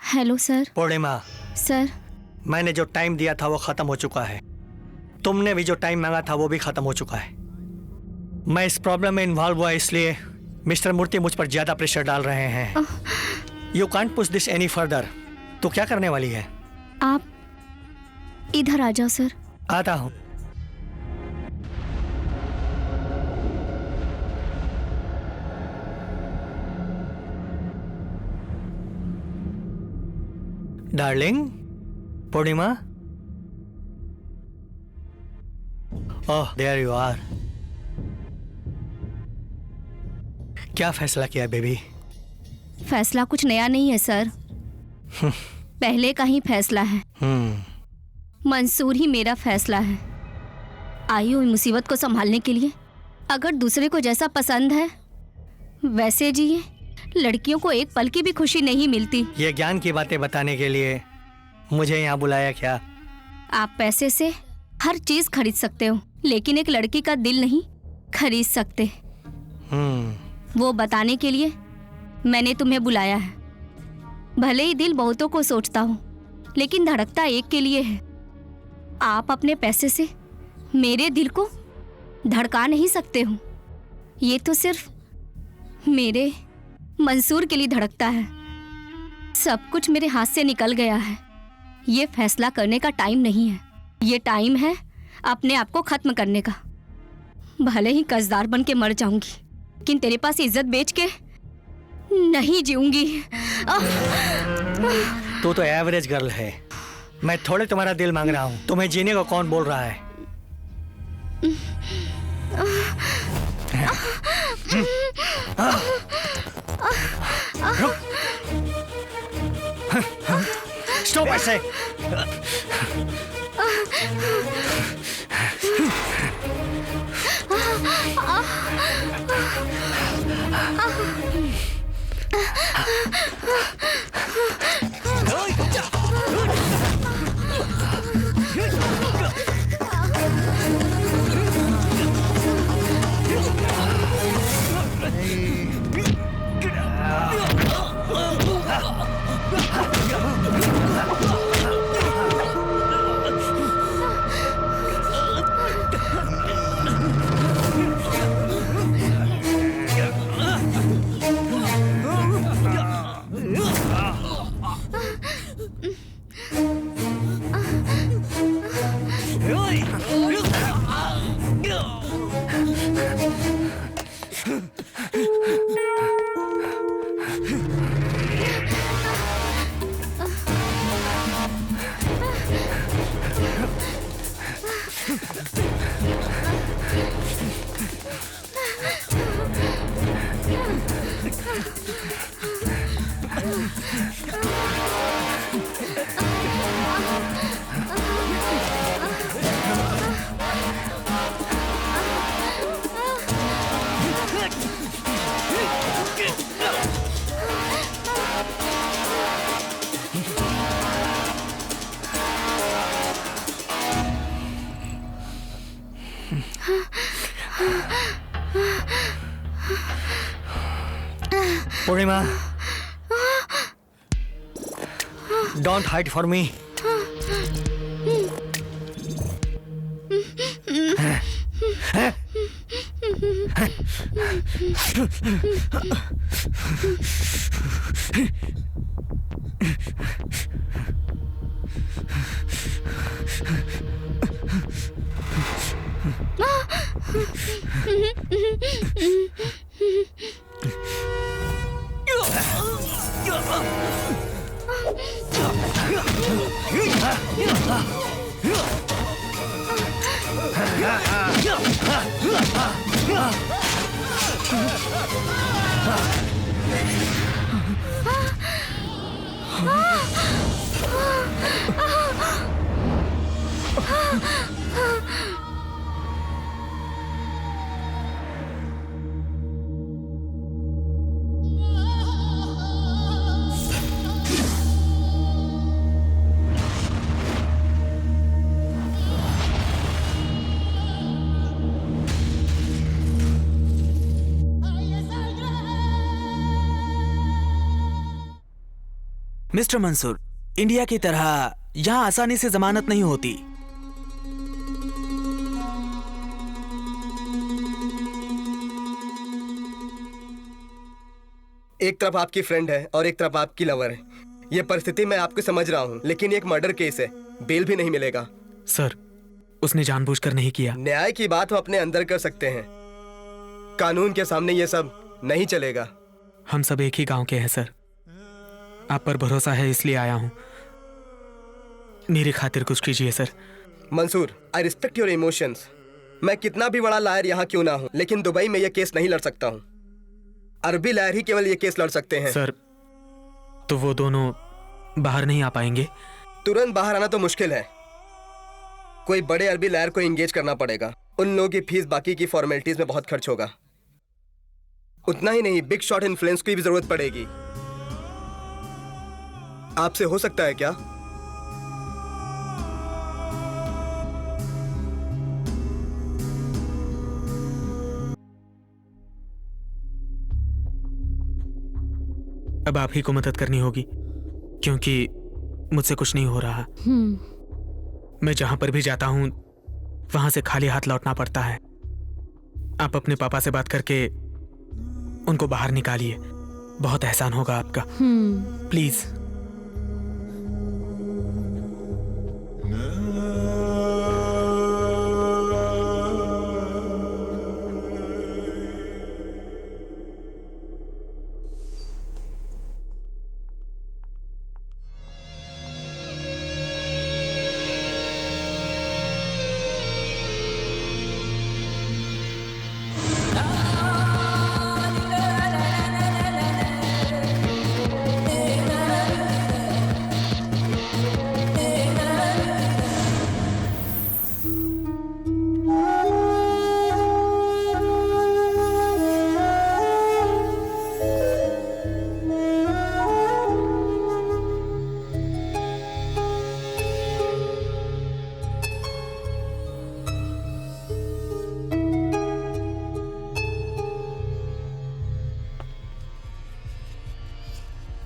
Hello sir. पूर्णिमा, sir, मैंने जो time दिया था वो खत्म हो चुका है। तुमने भी जो टाइम मांगा था वो भी खत्म हो चुका है। मैं इस प्रॉब्लम में इन्वॉल्व हुआ इसलिए मिस्टर मूर्ति मुझ पर ज्यादा प्रेशर डाल रहे हैं। You can't push this any further. तो क्या करने वाली है? आप इधर आ जाओ सर। आता हूं। Darling, Purnima. Oh, there you are. क्या फैसला किया बेबी? फैसला कुछ नया नहीं है सर, पहले का ही फैसला है। मंसूर ही मेरा फैसला है। आई हुई मुसीबत को संभालने के लिए अगर दूसरे को जैसा पसंद है वैसे जिए। लड़कियों को एक पल की भी खुशी नहीं मिलती। ये ज्ञान की बातें बताने के लिए मुझे यहाँ बुलाया क्या? आप पैसे से हर चीज खरीद सकते हो, लेकिन एक लड़की का दिल नहीं खरीद सकते। वो बताने के लिए मैंने तुम्हें बुलाया है। भले ही दिल बहुतों को सोचता हो, लेकिन धड़कता एक के लिए है। आप अपने पैसे से मेरे दिल को धड़का नहीं सकते हो। ये तो सिर्फ मेरे मंसूर के लिए धड़कता है। सब कुछ मेरे हाथ से निकल गया है। ये फैसला करने का टाइम नहीं है, ये टाइम है अपने आप को खत्म करने का। भले ही कर्जदार बन के मर जाऊंगी, लेकिन तेरे पास इज्जत बेच के नहीं जीऊंगी। तू तो एवरेज गर्ल है। मैं थोड़े तुम्हारा दिल मांग रहा हूँ। तुम्हें जीने को कौन बोल रहा है? स्टॉप ऐसे। Purnima, don't hide for me. Mister Mansoor, India की तरह यहाँ आसानी से जमानत नहीं होती। एक तरफ आपकी फ्रेंड है और एक तरफ आपकी लवर है। ये परिस्थिति मैं आपको समझ रहा हूँ, लेकिन एक मर्डर केस है, बेल भी नहीं मिलेगा। सर, उसने जानबूझकर नहीं किया। न्याय की बात हम अपने अंदर कर सकते हैं, कानून के सामने ये सब नहीं चलेगा। हम सब एक ही गांव के हैं सर। आप पर भरोसा है इसलिए आया हूँ। मेरी खातिर कुछ कीजिए sir. Mansoor, I respect your emotions. मैं कितना भी बड़ा लायर यहाँ क्यों ना हूँ, लेकिन दुबई में ये केस नहीं लड़ सकता हूँ। अरबी लायर ही केवल ये केस लड़ सकते हैं। सर, तो वो दोनों बाहर नहीं आ पाएंगे? तुरंत बाहर आना तो मुश्किल है, कोई बड़े अरबी लायर को एंगेज करना पड़ेगा। उन लोगों की फीस बाकी की फॉर्मेलिटीज में बहुत खर्च होगा। उतना ही नहीं, बिग शॉट इन्फ्लुएंस की भी जरूरत पड़ेगी। आपसे हो सकता है क्या? अब आप ही को मदद करनी होगी, क्योंकि मुझसे कुछ नहीं हो रहा। मैं जहां पर भी जाता हूं वहां से खाली हाथ लौटना पड़ता है। आप अपने पापा से बात करके उनको बाहर निकालिए, बहुत एहसान होगा आपका। Please.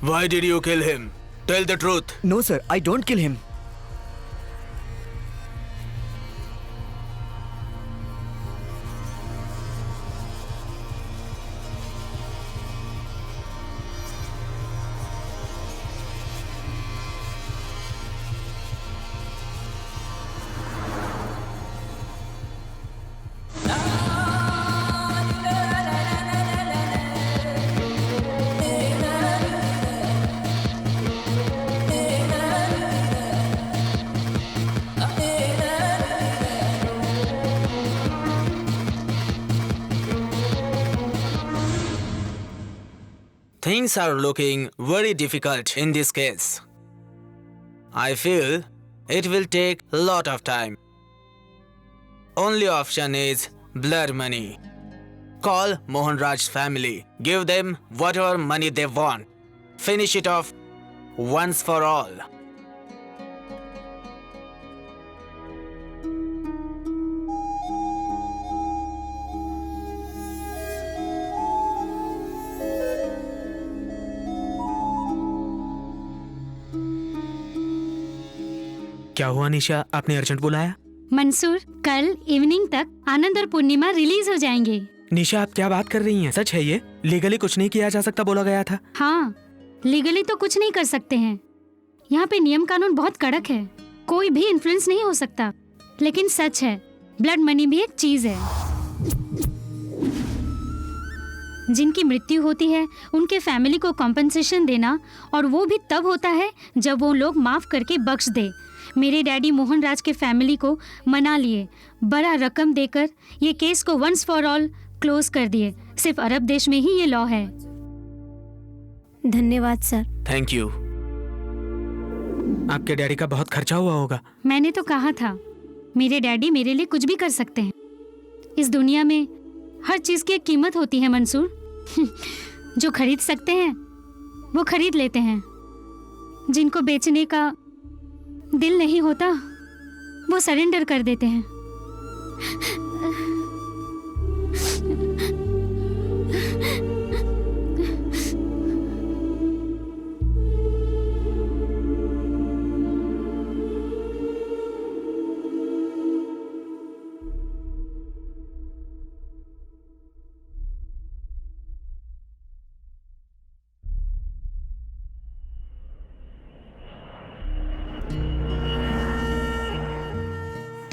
Why did you kill him? Tell the truth. No, sir, I don't kill him. Things are looking very difficult in this case. I feel it will take a lot of time. Only option is blood money. Call Mohan Raj's family. Give them whatever money they want. Finish it off once for all. क्या हुआ निशा, आपने urgent बुलाया? मंसूर, कल evening तक आनंद और पूर्णिमा release हो जाएंगे। निशा, आप क्या बात कर रही हैं? सच है ये? लीगली कुछ नहीं किया जा सकता बोला गया था। हाँ, लीगली तो कुछ नहीं कर सकते हैं। यहाँ पे नियम कानून बहुत कड़क है, कोई भी इन्फ्लुएंस नहीं हो सकता। लेकिन सच है, ब्लड मनी भी एक चीज है। जिनकी मृत्यु होती है उनके फैमिली को कॉम्पेंसेशन देना, और वो भी तब होता है जब वो लोग माफ करके बख्श दे। मेरे डैडी मोहन राज के फैमिली को मना लिए, बड़ा रकम देकर ये केस को वंस फॉर ऑल क्लोज कर दिए। सिर्फ अरब देश में ही ये लॉ है। धन्यवाद सर। Thank you. आपके डैडी का बहुत खर्चा हुआ होगा। मैंने तो कहा था, मेरे डैडी मेरे लिए कुछ भी कर सकते हैं। इस दुनिया में हर चीज की एक कीमत होती है मंसूर। जो खरीद सकते हैं वो खरीद लेते हैं, जिनको बेचने का दिल नहीं होता वो सरेंडर कर देते हैं।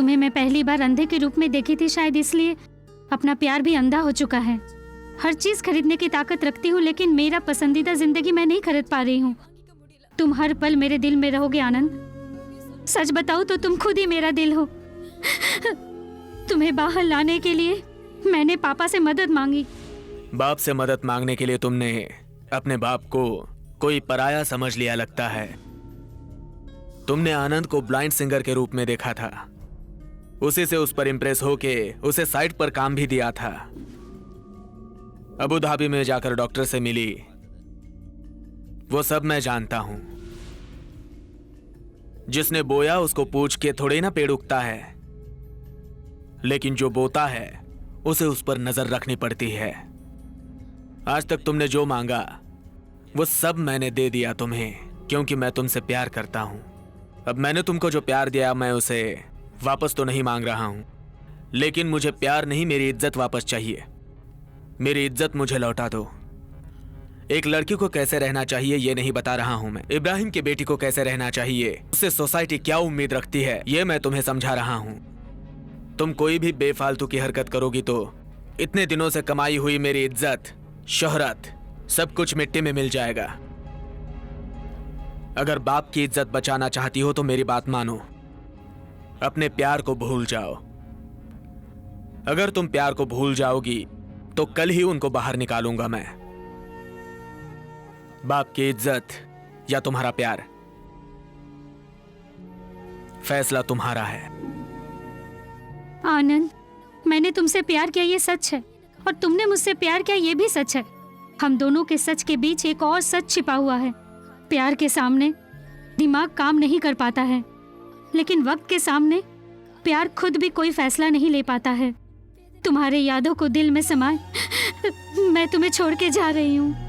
तुम्हें मैं पहली बार अंधे के रूप में देखी थी, शायद इसलिए अपना प्यार भी अंधा हो चुका है। हर चीज खरीदने की ताकत रखती हूँ, लेकिन मेरा पसंदीदा जिंदगी मैं नहीं खरीद पा रही हूँ। तुम हर पल मेरे दिल में रहोगे आनंद। सच बताओ तो तुम खुद ही मेरा दिल हो। तुम्हें बाहर लाने के लिए मैंने पापा से मदद मांगी। बाप से मदद मांगने के लिए तुमने अपने बाप को कोई पराया समझ लिया लगता है। तुमने आनंद को ब्लाइंड सिंगर के रूप में देखा था, उसी से उस पर इंप्रेस होके उसे साइट पर काम भी दिया था। अबू धाबी में जाकर डॉक्टर से मिली, वो सब मैं जानता हूं। जिसने बोया उसको पूछ के थोड़े ना पेड़ उगता है, लेकिन जो बोता है उसे उस पर नजर रखनी पड़ती है। आज तक तुमने जो मांगा वो सब मैंने दे दिया तुम्हें, क्योंकि मैं तुमसे प्यार करता हूं। अब मैंने तुमको जो प्यार दिया मैं उसे वापस तो नहीं मांग रहा हूं, लेकिन मुझे प्यार नहीं, मेरी इज्जत वापस चाहिए। मेरी इज्जत मुझे लौटा दो। एक लड़की को कैसे रहना चाहिए ये नहीं बता रहा हूं मैं। इब्राहिम की बेटी को कैसे रहना चाहिए, उससे सोसाइटी क्या उम्मीद रखती है, ये मैं तुम्हें समझा रहा हूं। तुम कोई भी बेफालतू की हरकत करोगी तो इतने दिनों से कमाई हुई मेरी इज्जत, शोहरत, सब कुछ मिट्टी में मिल जाएगा। अगर बाप की इज्जत बचाना चाहती हो तो मेरी बात मानो, अपने प्यार को भूल जाओ। अगर तुम प्यार को भूल जाओगी तो कल ही उनको बाहर निकालूंगा मैं। बाप की इज्जत या तुम्हारा प्यार, फैसला तुम्हारा है। आनंद, मैंने तुमसे प्यार किया ये सच है, और तुमने मुझसे प्यार किया ये भी सच है। हम दोनों के सच के बीच एक और सच छिपा हुआ है। प्यार के सामने दिमाग काम नहीं कर पाता है, लेकिन वक्त के सामने प्यार खुद भी कोई फैसला नहीं ले पाता है। तुम्हारे यादों को दिल में समाए मैं तुम्हें छोड़ के जा रही हूँ।